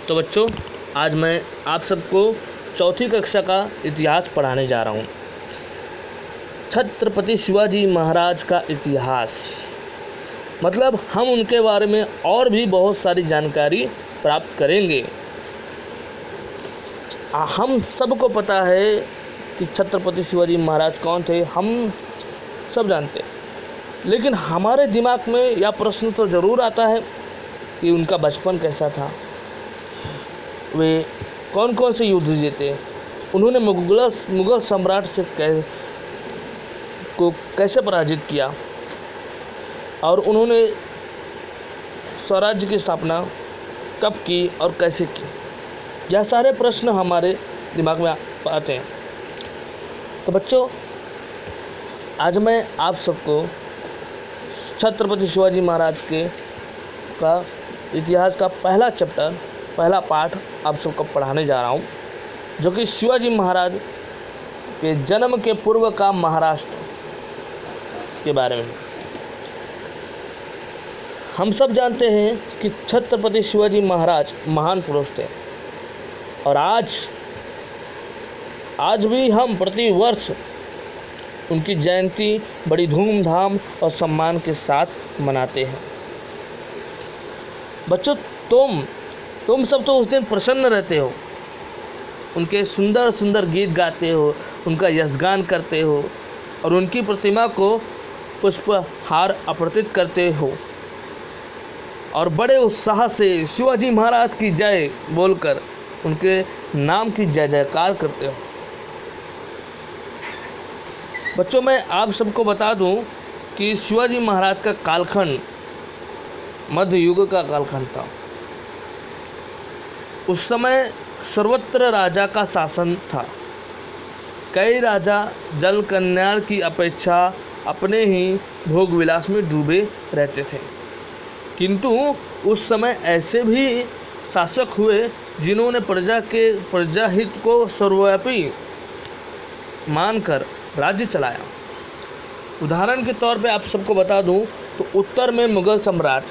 तो बच्चों, आज मैं आप सबको चौथी कक्षा का इतिहास पढ़ाने जा रहा हूँ। छत्रपति शिवाजी महाराज का इतिहास, मतलब हम उनके बारे में और भी बहुत सारी जानकारी प्राप्त करेंगे। हम सबको पता है कि छत्रपति शिवाजी महाराज कौन थे, हम सब जानते हैं, लेकिन हमारे दिमाग में यह प्रश्न तो ज़रूर आता है कि उनका बचपन कैसा था, वे कौन कौन से युद्ध जीते, उन्होंने मुग़ल सम्राट से कैसे पराजित किया, और उन्होंने स्वराज्य की स्थापना कब की और कैसे की। यह सारे प्रश्न हमारे दिमाग में आते हैं। तो बच्चों, आज मैं आप सबको छत्रपति शिवाजी महाराज का इतिहास का पहला चैप्टर, पहला पाठ आप सबको पढ़ाने जा रहा हूँ, जो कि शिवाजी महाराज के जन्म के पूर्व का महाराष्ट्र के बारे में। हम सब जानते हैं कि छत्रपति शिवाजी महाराज महान पुरुष थे, और आज भी हम प्रति वर्ष उनकी जयंती बड़ी धूमधाम और सम्मान के साथ मनाते हैं। बच्चों, तुम सब तो उस दिन प्रसन्न रहते हो, उनके सुंदर सुंदर गीत गाते हो, उनका यशगान करते हो, और उनकी प्रतिमा को पुष्पहार अर्पित करते हो, और बड़े उत्साह से शिवाजी महाराज की जय बोलकर उनके नाम की जय जयकार करते हो। बच्चों, मैं आप सबको बता दूं कि शिवाजी महाराज का कालखंड मध्य युग का कालखंड था। उस समय सर्वत्र राजा का शासन था। कई राजा जल कल्याण की अपेक्षा अपने ही भोग विलास में डूबे रहते थे, किंतु उस समय ऐसे भी शासक हुए जिन्होंने प्रजाहित को सर्वव्यापी मानकर राज्य चलाया। उदाहरण के तौर पे आप सबको बता दूं तो उत्तर में मुगल सम्राट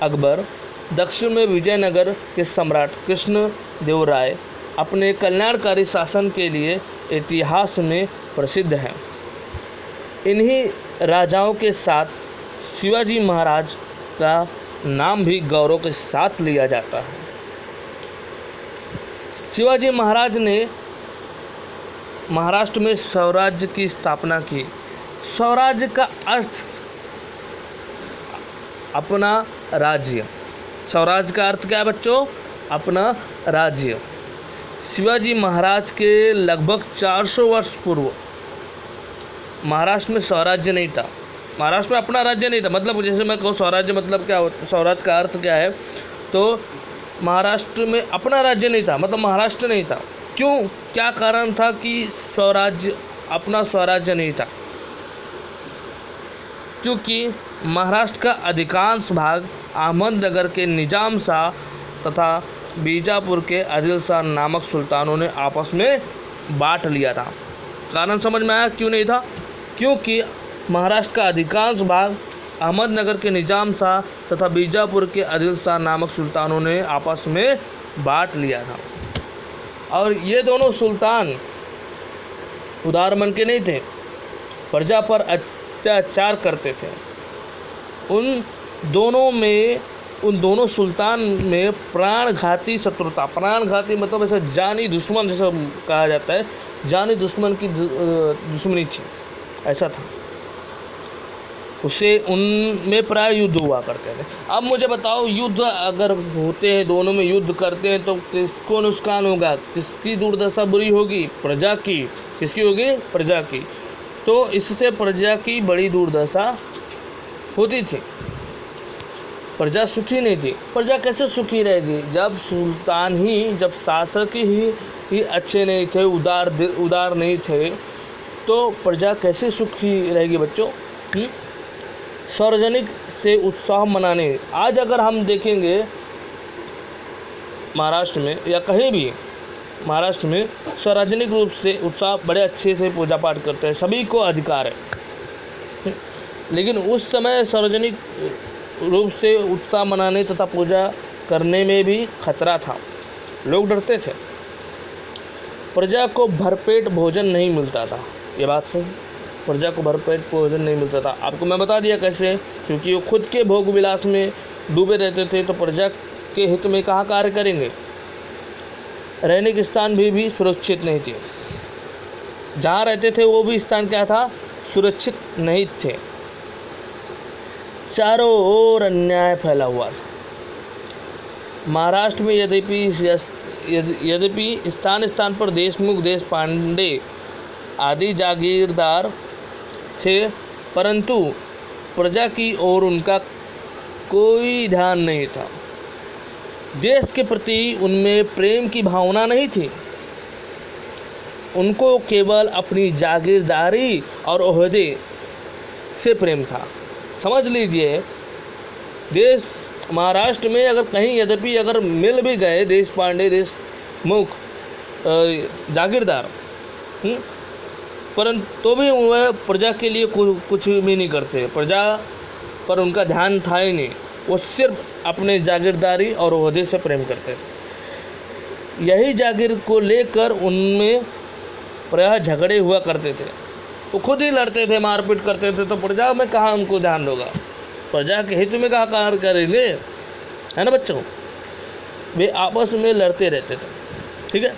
अकबर, दक्षिण में विजयनगर के सम्राट कृष्ण देव राय अपने कल्याणकारी शासन के लिए इतिहास में प्रसिद्ध हैं। इन्हीं राजाओं के साथ शिवाजी महाराज का नाम भी गौरव के साथ लिया जाता है। शिवाजी महाराज ने महाराष्ट्र में स्वराज्य की स्थापना की। स्वराज्य का अर्थ अपना राज्य। स्वराज्य का अर्थ क्या है बच्चों? अपना राज्य। शिवाजी महाराज के लगभग 400 वर्ष पूर्व महाराष्ट्र में स्वराज्य नहीं था। महाराष्ट्र में अपना राज्य नहीं था। मतलब जैसे मैं कहूँ स्वराज्य मतलब क्या होता है, स्वराज्य का अर्थ क्या है, तो महाराष्ट्र में अपना राज्य नहीं था, मतलब महाराष्ट्र नहीं था। क्यों, क्या कारण था कि अपना स्वराज्य नहीं था? क्योंकि महाराष्ट्र का अधिकांश भाग अहमदनगर के निजाम शाह तथा बीजापुर के आदिल शाह नामक सुल्तानों ने आपस में बांट लिया था। कारण समझ में आया क्यों नहीं था? क्योंकि महाराष्ट्र का अधिकांश भाग अहमदनगर के निजाम शाह तथा बीजापुर के आदिल शाह नामक सुल्तानों ने आपस में बांट लिया था, और ये दोनों सुल्तान उदार मन के नहीं थे, प्रजा पर अत्याचार करते थे। उन दोनों सुल्तान में प्राणघाती शत्रुता, प्राणघाती मतलब ऐसा जानी दुश्मन जैसा कहा जाता है, जानी दुश्मन की दुश्मनी थी, ऐसा था। उससे उनमें प्राय युद्ध हुआ करते थे। अब मुझे बताओ, युद्ध अगर होते हैं, दोनों में युद्ध करते हैं, तो किसको नुकसान होगा? किसकी दुर्दशा बुरी होगी? प्रजा की। किसकी होगी? प्रजा की। तो इससे प्रजा की बड़ी दुर्दशा होती थी, प्रजा सुखी नहीं थी। प्रजा कैसे सुखी रहेगी जब जब शासक ही अच्छे नहीं थे, उदार नहीं थे, तो प्रजा कैसे सुखी रहेगी बच्चों? सार्वजनिक से उत्साह मनाने, आज अगर हम देखेंगे महाराष्ट्र में या कहीं भी महाराष्ट्र में सार्वजनिक रूप से उत्साह, बड़े अच्छे से पूजा पाठ करते हैं, सभी को अधिकार है। लेकिन उस समय सार्वजनिक रूप से उत्साह मनाने तथा पूजा करने में भी खतरा था, लोग डरते थे। प्रजा को भरपेट भोजन नहीं मिलता था, ये बात सही, प्रजा को भरपेट भोजन नहीं मिलता था। आपको मैं बता दिया कैसे, क्योंकि वो खुद के भोग विलास में डूबे रहते थे, तो प्रजा के हित में कहाँ कार्य करेंगे। रहने के स्थान भी सुरक्षित नहीं थे, जहाँ रहते थे वो भी स्थान क्या था, सुरक्षित नहीं थे। चारों ओर अन्याय फैला हुआ था। महाराष्ट्र में यद्यपि स्थान स्थान पर देशमुख, देशपांडे आदि जागीरदार थे, परंतु प्रजा की ओर उनका कोई ध्यान नहीं था। देश के प्रति उनमें प्रेम की भावना नहीं थी, उनको केवल अपनी जागीरदारी और ओहदे से प्रेम था। समझ लीजिए, देश महाराष्ट्र में अगर कहीं यद्यपि अगर मिल भी गए देश पांडे, देशमुख, जागीरदार, परंतु तो भी वह प्रजा के लिए कुछ भी नहीं करते, प्रजा पर उनका ध्यान था ही नहीं, वो सिर्फ अपने जागीरदारी और ओहदे से प्रेम करते थे। यही जागीर को लेकर उनमें प्रायः झगड़े हुआ करते थे, वो खुद ही लड़ते थे, मारपीट करते थे, तो प्रजा में कहाँ उनको ध्यान होगा, प्रजा के हित में कहाँ कार्य करेंगे, है ना बच्चों। वे आपस में लड़ते रहते थे, ठीक है।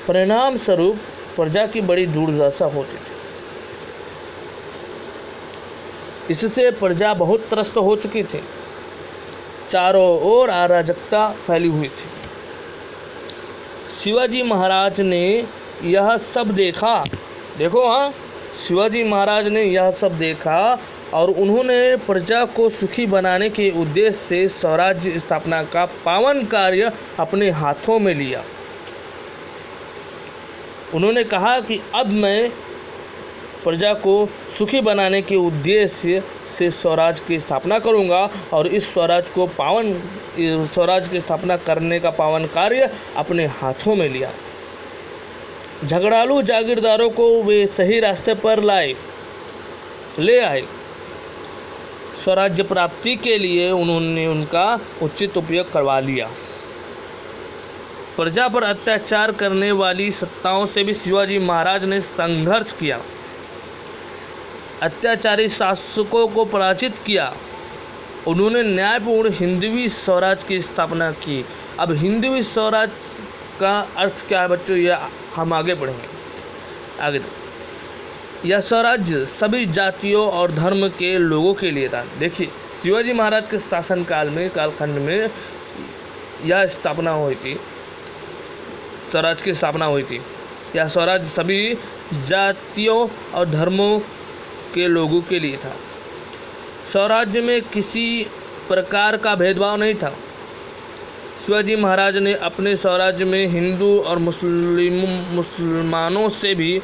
परिणाम स्वरूप प्रजा की बड़ी दुर्दशा होती थी, इससे प्रजा बहुत त्रस्त हो चुकी थी, चारों ओर अराजकता फैली हुई थी। शिवाजी महाराज ने यह सब देखा, देखो हाँ, शिवाजी महाराज ने यह सब देखा और उन्होंने प्रजा को सुखी बनाने के उद्देश्य से स्वराज्य स्थापना का पावन कार्य अपने हाथों में लिया। उन्होंने कहा कि अब मैं प्रजा को सुखी बनाने के उद्देश्य से स्वराज की स्थापना करूंगा और इस स्वराज की स्थापना करने का पावन कार्य अपने हाथों में लिया। झगड़ालू जागीरदारों को वे सही रास्ते पर ले आए। स्वराज्य प्राप्ति के लिए उन्होंने उनका उचित उपयोग करवा लिया। प्रजा पर अत्याचार करने वाली सत्ताओं से भी शिवाजी महाराज ने संघर्ष किया, अत्याचारी शासकों को पराजित किया। उन्होंने न्यायपूर्ण हिंदवी स्वराज की स्थापना की। अब हिंदवी स्वराज का अर्थ क्या है बच्चों, यह हम आगे पढ़ेंगे आगे तक। यह स्वराज्य सभी जातियों और धर्म के लोगों के लिए था। देखिए, शिवाजी महाराज के शासनकाल में, कालखंड में यह स्थापना हुई थी, स्वराज की स्थापना हुई थी। यह स्वराज सभी जातियों और धर्मों के लोगों के लिए था। स्वराज्य में किसी प्रकार का भेदभाव नहीं था। शिवाजी महाराज ने अपने स्वराज्य में हिंदू और मुसलमानों से भी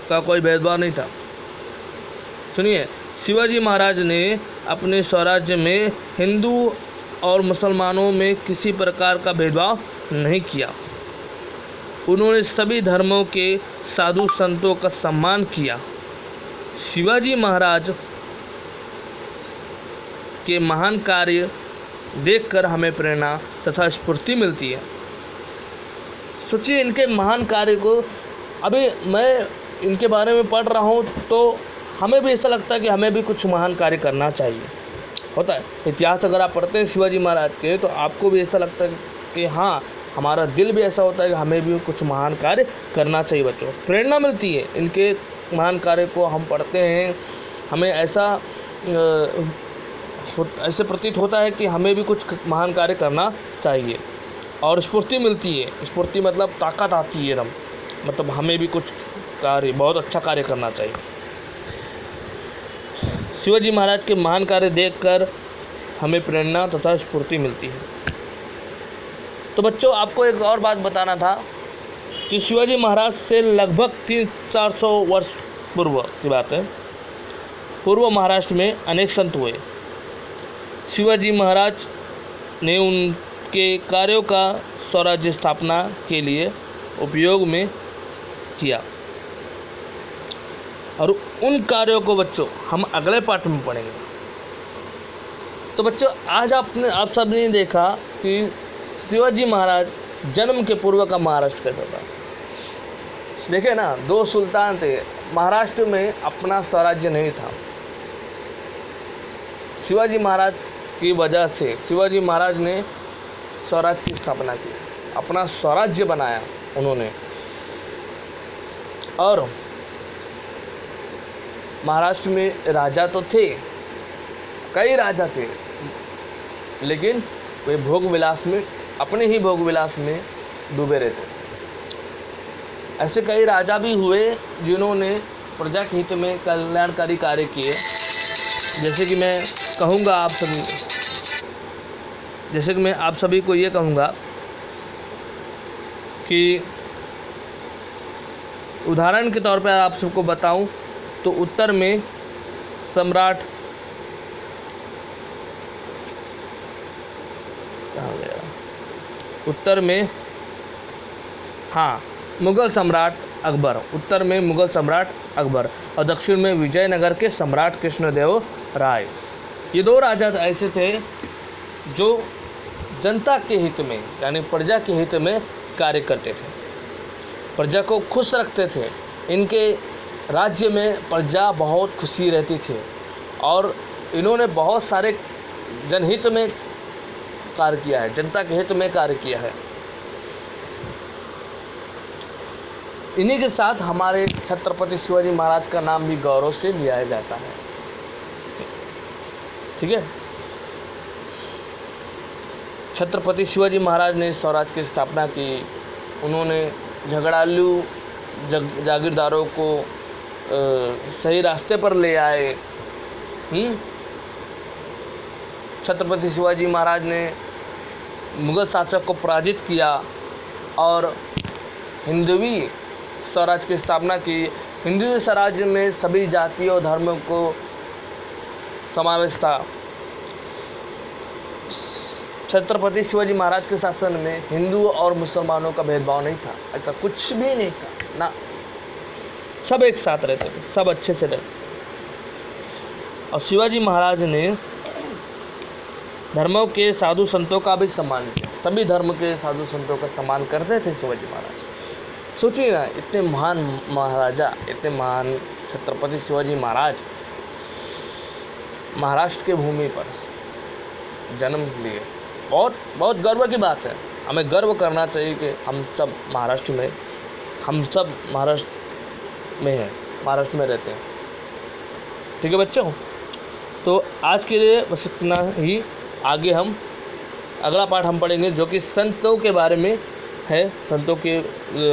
का कोई भेदभाव नहीं था। सुनिए, शिवाजी महाराज ने अपने स्वराज्य में हिंदू और मुसलमानों में किसी प्रकार का भेदभाव नहीं किया। उन्होंने सभी धर्मों के साधु संतों का सम्मान किया। शिवाजी महाराज के महान कार्य देखकर हमें प्रेरणा तथा स्फूर्ति मिलती है। सोचिए, इनके महान कार्य को, अभी मैं इनके बारे में पढ़ रहा हूँ तो हमें भी ऐसा लगता है कि हमें भी कुछ महान कार्य करना चाहिए। होता है, इतिहास अगर आप पढ़ते हैं शिवाजी महाराज के, तो आपको भी ऐसा लगता है कि हाँ, हमारा दिल भी ऐसा होता है कि हमें भी कुछ महान कार्य करना चाहिए। बच्चों, प्रेरणा मिलती है, इनके महान कार्य को हम पढ़ते हैं, हमें ऐसे प्रतीत होता है कि हमें भी कुछ महान कार्य करना चाहिए और स्फूर्ति मिलती है। स्फूर्ति मतलब ताकत आती है एकदम, मतलब हमें भी कुछ कार्य, बहुत अच्छा कार्य करना चाहिए। शिवाजी महाराज के महान कार्य देखकर हमें प्रेरणा तथा स्फूर्ति मिलती है। तो बच्चों, आपको एक और बात बताना था कि शिवाजी महाराज से लगभग 300-400 वर्ष पूर्व की बात है, पूर्व महाराष्ट्र में अनेक संत हुए। शिवाजी महाराज ने उनके कार्यों का स्वराज्य स्थापना के लिए उपयोग में किया और उन कार्यों को बच्चों हम अगले पाठ में पढ़ेंगे। तो बच्चों आज आप सब ने देखा कि शिवाजी महाराज जन्म के पूर्व का महाराष्ट्र कैसा था। देखे ना, 2 सुल्तान थे, महाराष्ट्र में अपना स्वराज्य नहीं था। शिवाजी महाराज की वजह से शिवाजी महाराज ने स्वराज की स्थापना की, अपना स्वराज्य बनाया उन्होंने। और महाराष्ट्र में राजा तो थे, कई राजा थे, लेकिन वे भोग विलास में, अपने ही भोग विलास में डूबे रहते थे। ऐसे कई राजा भी हुए जिन्होंने प्रजा के हित में कल्याणकारी कार्य किए। जैसे कि मैं कहूँगा आप सभी को ये कहूँगा कि उदाहरण के तौर पर आप सबको बताऊं तो उत्तर में सम्राट मुग़ल सम्राट अकबर, उत्तर में मुग़ल सम्राट अकबर और दक्षिण में विजयनगर के सम्राट कृष्णदेव राय। ये 2 राजा ऐसे थे जो जनता के हित में यानी प्रजा के हित में कार्य करते थे, प्रजा को खुश रखते थे। इनके राज्य में प्रजा बहुत खुशी रहती थी और इन्होंने बहुत सारे जनहित में कार्य किया है, जनता के हित में कार्य किया है। इन्हीं के साथ हमारे छत्रपति शिवाजी महाराज का नाम भी गौरव से लिया जाता है। ठीक है, छत्रपति शिवाजी महाराज ने स्वराज की स्थापना की। उन्होंने झगड़ालू जागीरदारों को सही रास्ते पर ले आए। छत्रपति शिवाजी महाराज ने मुग़ल शासक को पराजित किया और हिंदवी स्वराज की स्थापना की। हिंदवी स्वराज्य में सभी जातियों और धर्मों को समावेश था। छत्रपति शिवाजी महाराज के शासन में हिंदुओं और मुसलमानों का भेदभाव नहीं था, ऐसा कुछ भी नहीं था ना, सब एक साथ रहते थे, सब अच्छे से रहते। और शिवाजी महाराज ने धर्मों के साधु संतों का भी सम्मान किया, सभी धर्म के साधु संतों का सम्मान करते थे शिवाजी महाराज। सोचिए ना, इतने महान महाराजा, इतने महान छत्रपति शिवाजी महाराज महाराष्ट्र के भूमि पर जन्म लिए। बहुत बहुत गर्व की बात है, हमें गर्व करना चाहिए कि हम सब महाराष्ट्र में हैं, महाराष्ट्र में रहते हैं। ठीक है बच्चों, तो आज के लिए बस इतना ही। आगे हम अगला पाठ हम पढ़ेंगे जो कि संतों के बारे में है। संतों के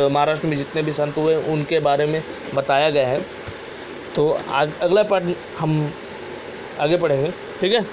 महाराष्ट्र में जितने भी संत हुए उनके बारे में बताया गया है। तो अगला पाठ हम आगे पढ़ेंगे। ठीक है।